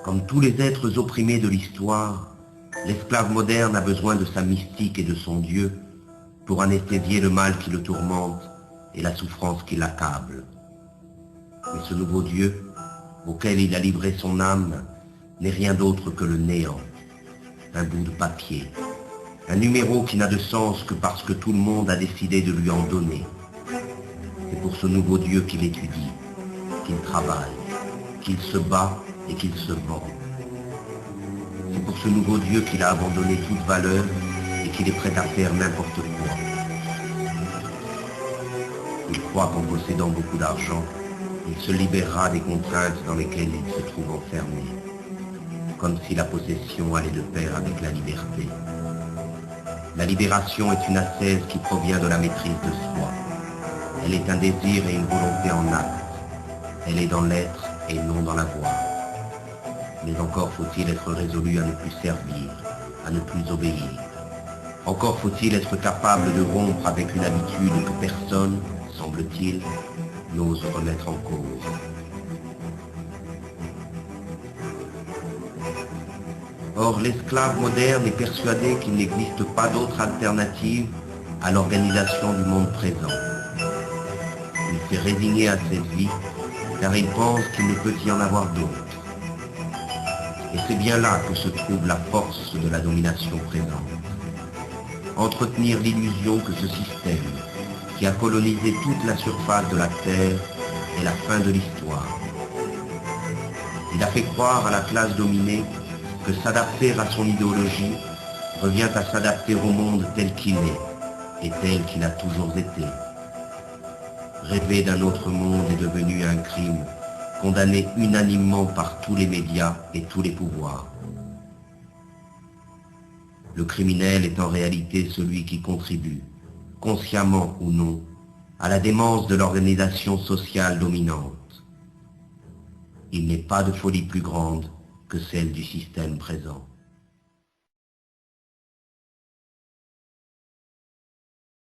Comme tous les êtres opprimés de l'histoire, l'esclave moderne a besoin de sa mystique et de son Dieu pour anesthésier le mal qui le tourmente et la souffrance qui l'accable. Mais ce nouveau Dieu, auquel il a livré son âme, n'est rien d'autre que le néant, un bout de papier, un numéro qui n'a de sens que parce que tout le monde a décidé de lui en donner. C'est pour ce nouveau Dieu qu'il étudie, qu'il travaille, qu'il se bat et qu'il se vend. C'est pour ce nouveau Dieu qu'il a abandonné toute valeur et qu'il est prêt à faire n'importe quoi. Il croit qu'en possédant beaucoup d'argent, il se libérera des contraintes dans lesquelles il se trouve enfermé, comme si la possession allait de pair avec la liberté. La libération est une ascèse qui provient de la maîtrise de soi. Elle est un désir et une volonté en acte. Elle est dans l'être et non dans l'avoir. Mais encore faut-il être résolu à ne plus servir, à ne plus obéir. Encore faut-il être capable de rompre avec une habitude que personne, semble-t-il, n'ose remettre en cause. Or, l'esclave moderne est persuadé qu'il n'existe pas d'autre alternative à l'organisation du monde présent. Il s'est résigné à cette vie, car il pense qu'il ne peut y en avoir d'autre. Et c'est bien là que se trouve la force de la domination présente. Entretenir l'illusion que ce système, qui a colonisé toute la surface de la Terre, est la fin de l'histoire. Il a fait croire à la classe dominée que s'adapter à son idéologie revient à s'adapter au monde tel qu'il est et tel qu'il a toujours été. Rêver d'un autre monde est devenu un crime, condamné unanimement par tous les médias et tous les pouvoirs. Le criminel est en réalité celui qui contribue, consciemment ou non, à la démence de l'organisation sociale dominante. Il n'est pas de folie plus grande que celle du système présent.